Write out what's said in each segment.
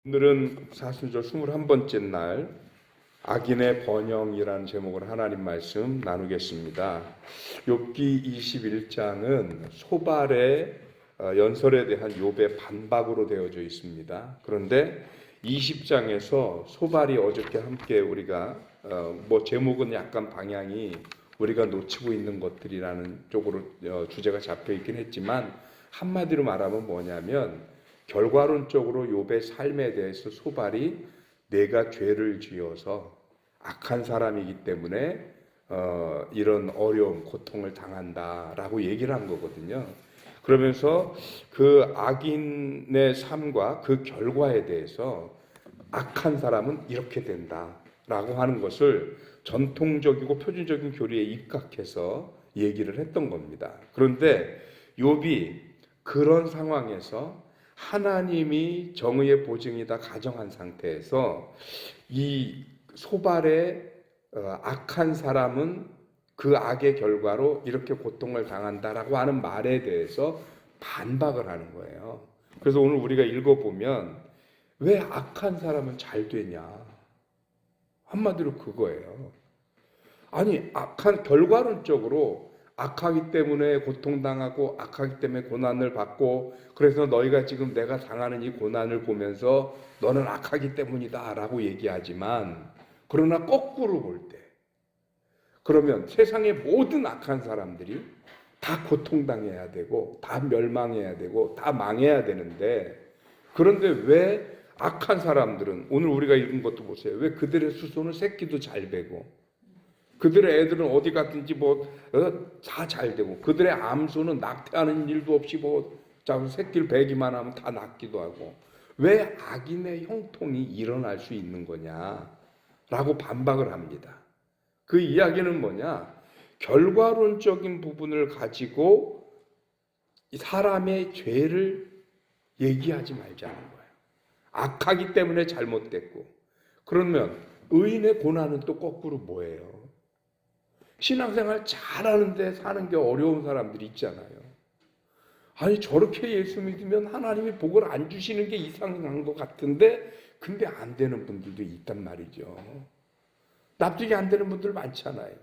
오늘은 사순절 21번째 날 악인의 번영이라는 제목으로 하나님 말씀 나누겠습니다. 욥기 21장은 소발의 연설에 대한 욥의 반박으로 되어져 있습니다. 그런데 20장에서 소발이 어저께 함께 우리가 제목은 약간 방향이 우리가 놓치고 있는 것들이라는 쪽으로 주제가 잡혀 있긴 했지만 한마디로 말하면 뭐냐면 결과론적으로 욥의 삶에 대해서 소발이 내가 죄를 지어서 악한 사람이기 때문에 이런 어려움, 고통을 당한다라고 얘기를 한 거거든요. 그러면서 그 악인의 삶과 그 결과에 대해서 악한 사람은 이렇게 된다라고 하는 것을 전통적이고 표준적인 교리에 입각해서 얘기를 했던 겁니다. 그런데 욥이 그런 상황에서 하나님이 정의의 보증이다 가정한 상태에서 이 소발의 악한 사람은 그 악의 결과로 이렇게 고통을 당한다라고 하는 말에 대해서 반박을 하는 거예요. 그래서 오늘 우리가 읽어보면 왜 악한 사람은 잘 되냐? 한마디로 그거예요. 아니, 악한 결과론적으로 악하기 때문에 고통당하고 악하기 때문에 고난을 받고 그래서 너희가 지금 내가 당하는 이 고난을 보면서 너는 악하기 때문이다 라고 얘기하지만 그러나 거꾸로 볼 때 그러면 세상의 모든 악한 사람들이 다 고통당해야 되고 다 멸망해야 되고 다 망해야 되는데 그런데 왜 악한 사람들은 오늘 우리가 읽은 것도 보세요. 왜 그들의 수소는 새끼도 잘 베고 그들의 애들은 어디 갔든지 다 잘 되고 그들의 암소는 낙태하는 일도 없이 새끼를 베기만 하면 다 낫기도 하고 왜 악인의 형통이 일어날 수 있는 거냐라고 반박을 합니다. 그 이야기는 뭐냐? 결과론적인 부분을 가지고 사람의 죄를 얘기하지 말자는 거예요. 악하기 때문에 잘못됐고 그러면 의인의 고난은 또 거꾸로 뭐예요? 신앙생활 잘하는데 사는 게 어려운 사람들이 있잖아요. 아니 저렇게 예수 믿으면 하나님이 복을 안 주시는 게 이상한 것 같은데 근데 안 되는 분들도 있단 말이죠. 납득이 안 되는 분들 많잖아요.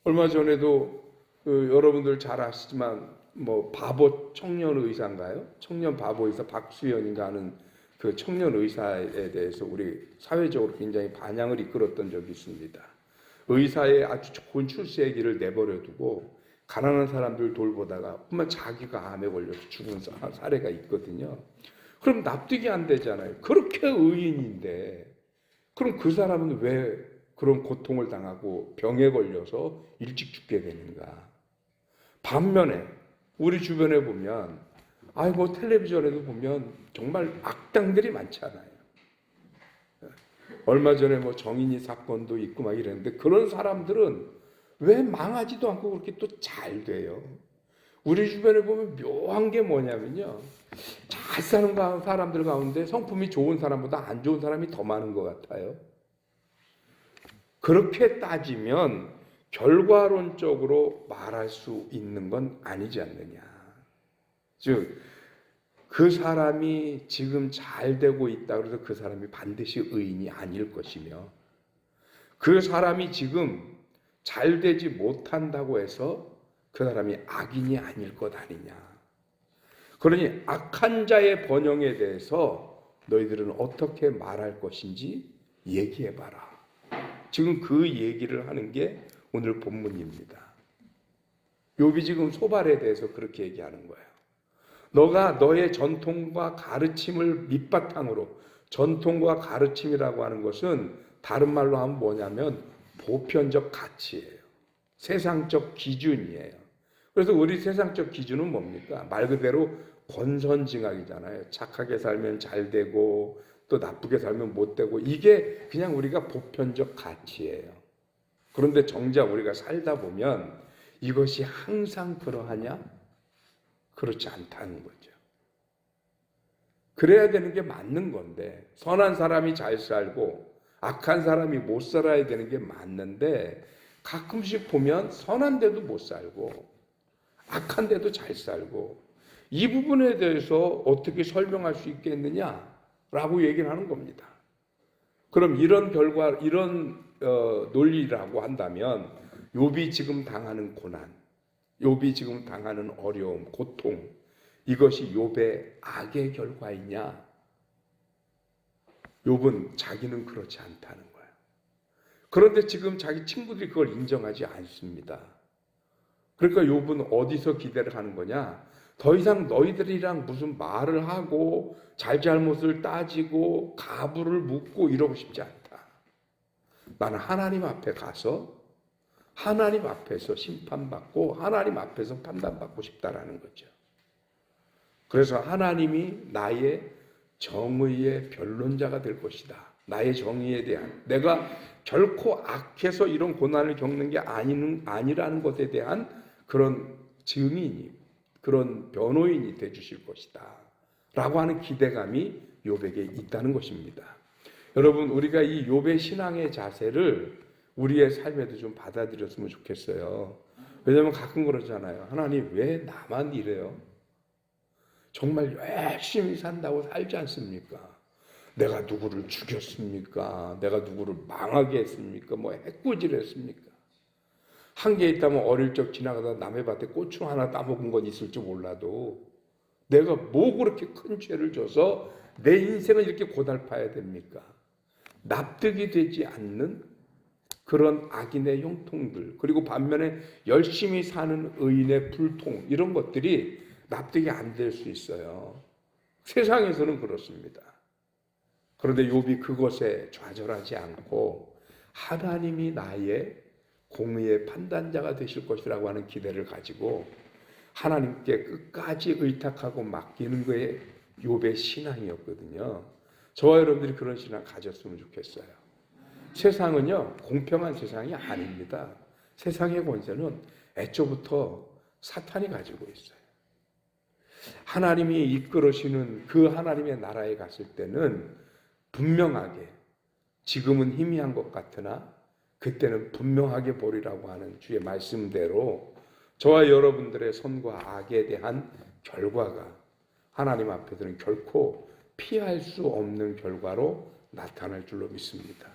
얼마 전에도 여러분들 잘 아시지만 바보 청년 의사인가요? 청년 바보 의사 박수현인가 하는 그 청년 의사에 대해서 우리 사회적으로 굉장히 반향을 이끌었던 적이 있습니다. 의사의 아주 좋은 출세기를 내버려 두고 가난한 사람들 돌보다가 정말 자기가 암에 걸려서 죽은 사례가 있거든요. 그럼 납득이 안 되잖아요. 그렇게 의인인데 그럼 그 사람은 왜 그런 고통을 당하고 병에 걸려서 일찍 죽게 되는가? 반면에 우리 주변에 보면 텔레비전에도 보면 정말 악당들이 많잖아요. 얼마 전에 정인이 사건도 있고 막 이랬는데 그런 사람들은 왜 망하지도 않고 그렇게 또 잘 돼요? 우리 주변에 보면 묘한 게 뭐냐면요. 잘 사는 사람들 가운데 성품이 좋은 사람보다 안 좋은 사람이 더 많은 것 같아요. 그렇게 따지면 결과론적으로 말할 수 있는 건 아니지 않느냐. 즉 그 사람이 지금 잘 되고 있다 그래서 그 사람이 반드시 의인이 아닐 것이며 그 사람이 지금 잘 되지 못한다고 해서 그 사람이 악인이 아닐 것 아니냐. 그러니 악한 자의 번영에 대해서 너희들은 어떻게 말할 것인지 얘기해봐라. 지금 그 얘기를 하는 게 오늘 본문입니다. 욥이 지금 소발에 대해서 그렇게 얘기하는 거예요. 너가 너의 전통과 가르침을 밑바탕으로 전통과 가르침이라고 하는 것은 다른 말로 하면 뭐냐면 보편적 가치예요. 세상적 기준이에요. 그래서 우리 세상적 기준은 뭡니까? 말 그대로 권선징악이잖아요. 착하게 살면 잘 되고 또 나쁘게 살면 못 되고 이게 그냥 우리가 보편적 가치예요. 그런데 정작 우리가 살다 보면 이것이 항상 그러하냐? 그렇지 않다는 거죠. 그래야 되는 게 맞는 건데 선한 사람이 잘 살고 악한 사람이 못 살아야 되는 게 맞는데 가끔씩 보면 선한데도 못 살고 악한데도 잘 살고 이 부분에 대해서 어떻게 설명할 수 있겠느냐? 라고 얘기를 하는 겁니다. 그럼 이런 결과, 이런 논리라고 한다면 욥이 지금 당하는 고난, 욥이 지금 당하는 어려움, 고통, 이것이 욥의 악의 결과이냐? 욥은 자기는 그렇지 않다는 거예요. 그런데 지금 자기 친구들이 그걸 인정하지 않습니다. 그러니까 욥은 어디서 기대를 하는 거냐? 더 이상 너희들이랑 무슨 말을 하고 잘잘못을 따지고 가부를 묻고 이러고 싶지 않다. 나는 하나님 앞에 가서 하나님 앞에서 심판받고 하나님 앞에서 판단받고 싶다라는 거죠. 그래서 하나님이 나의 정의의 변론자가 될 것이다. 나의 정의에 대한, 내가 결코 악해서 이런 고난을 겪는 게 아니라는 것에 대한 그런 증인이, 그런 변호인이 돼 주실 것이다 라고 하는 기대감이 욥에게 있다는 것입니다. 여러분, 우리가 이 욥의 신앙의 자세를 우리의 삶에도 좀 받아들였으면 좋겠어요. 왜냐하면 가끔 그러잖아요. 하나님 왜 나만 이래요? 정말 열심히 산다고 살지 않습니까? 내가 누구를 죽였습니까? 내가 누구를 망하게 했습니까? 뭐 해코지를 했습니까? 한 개 있다면 어릴 적 지나가다 남의 밭에 고추 하나 따먹은 건 있을지 몰라도 내가 뭐 그렇게 큰 죄를 져서 내 인생을 이렇게 고달파야 됩니까? 납득이 되지 않는 그런 악인의 형통들, 그리고 반면에 열심히 사는 의인의 불통, 이런 것들이 납득이 안 될 수 있어요. 세상에서는 그렇습니다. 그런데 욥이 그것에 좌절하지 않고 하나님이 나의 공의의 판단자가 되실 것이라고 하는 기대를 가지고 하나님께 끝까지 의탁하고 맡기는 거에 욥의 신앙이었거든요. 저와 여러분들이 그런 신앙 가졌으면 좋겠어요. 세상은요, 공평한 세상이 아닙니다. 세상의 권세는 애초부터 사탄이 가지고 있어요. 하나님이 이끌으시는 그 하나님의 나라에 갔을 때는 분명하게, 지금은 희미한 것 같으나 그때는 분명하게 보리라고 하는 주의 말씀대로 저와 여러분들의 선과 악에 대한 결과가 하나님 앞에서는 결코 피할 수 없는 결과로 나타날 줄로 믿습니다.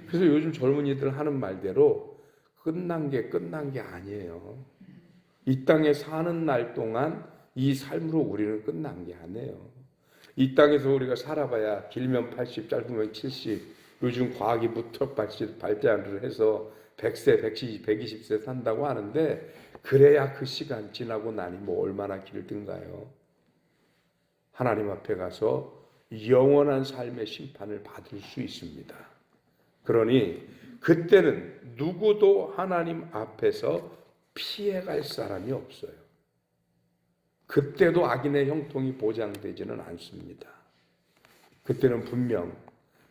그래서 요즘 젊은이들 하는 말대로 끝난 게 아니에요. 이 땅에 사는 날 동안 이 삶으로 우리는 끝난 게 아니에요. 이 땅에서 우리가 살아봐야 길면 80, 짧으면 70, 요즘 과학이 무턱 발달을 해서 100세, 110, 120세 산다고 하는데 그래야 그 시간 지나고 나니 뭐 얼마나 길든가요. 하나님 앞에 가서 영원한 삶의 심판을 받을 수 있습니다. 그러니 그때는 누구도 하나님 앞에서 피해갈 사람이 없어요. 그때도 악인의 형통이 보장되지는 않습니다. 그때는 분명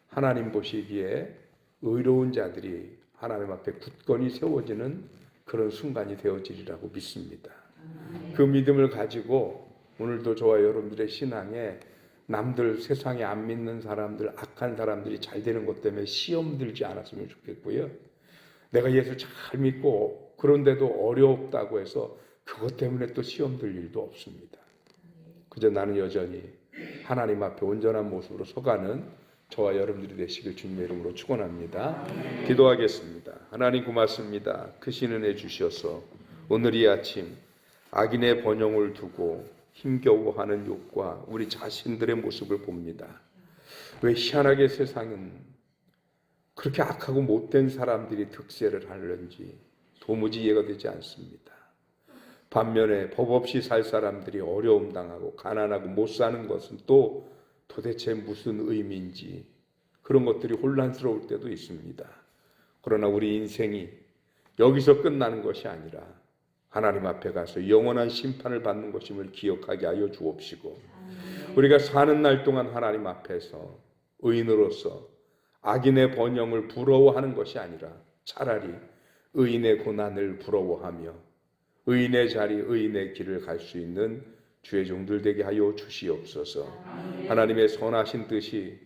하나님 보시기에 의로운 자들이 하나님 앞에 굳건히 세워지는 그런 순간이 되어지리라고 믿습니다. 그 믿음을 가지고 오늘도 저와 여러분들의 신앙에 남들, 세상에 안 믿는 사람들, 악한 사람들이 잘 되는 것 때문에 시험 들지 않았으면 좋겠고요. 내가 예수 잘 믿고 그런데도 어렵다고 해서 그것 때문에 또 시험 들 일도 없습니다. 그저 나는 여전히 하나님 앞에 온전한 모습으로 서가는 저와 여러분들이 되시길 주님의 이름으로 축원합니다. 기도하겠습니다. 하나님 고맙습니다. 크신 은혜 주셔서 오늘 이 아침 악인의 번영을 두고 힘겨워하는 욕과 우리 자신들의 모습을 봅니다. 왜 희한하게 세상은 그렇게 악하고 못된 사람들이 득세를 하는지 도무지 이해가 되지 않습니다. 반면에 법 없이 살 사람들이 어려움 당하고 가난하고 못 사는 것은 또 도대체 무슨 의미인지 그런 것들이 혼란스러울 때도 있습니다. 그러나 우리 인생이 여기서 끝나는 것이 아니라 하나님 앞에 가서 영원한 심판을 받는 것임을 기억하게 하여 주옵시고 우리가 사는 날 동안 하나님 앞에서 의인으로서 악인의 번영을 부러워하는 것이 아니라 차라리 의인의 고난을 부러워하며 의인의 자리, 의인의 길을 갈 수 있는 주의 종들 되게 하여 주시옵소서. 하나님의 선하신 뜻이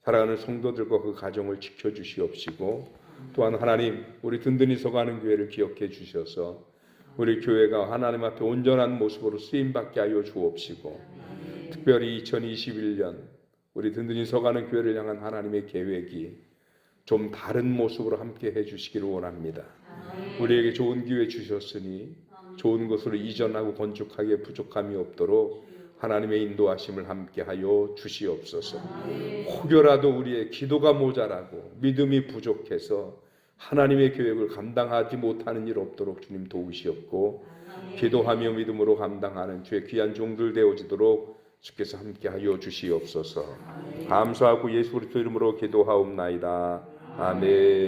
사랑하는 성도들과 그 가정을 지켜주시옵시고 또한 하나님 우리 든든히 서가는 교회를 기억해 주셔서 우리 교회가 하나님 앞에 온전한 모습으로 쓰임받게 하여 주옵시고 특별히 2021년 우리 든든히 서가는 교회를 향한 하나님의 계획이 좀 다른 모습으로 함께 해주시기를 원합니다. 우리에게 좋은 기회 주셨으니 좋은 것으로 이전하고 건축하기에 부족함이 없도록 하나님의 인도하심을 함께하여 주시옵소서. 혹여라도 우리의 기도가 모자라고 믿음이 부족해서 하나님의 계획을 감당하지 못하는 일 없도록 주님 도우시옵고, 기도하며 믿음으로 감당하는 주의 귀한 종들 되어지도록 주께서 함께하여 주시옵소서. 감사하고 예수 그리스도 이름으로 기도하옵나이다. 아멘.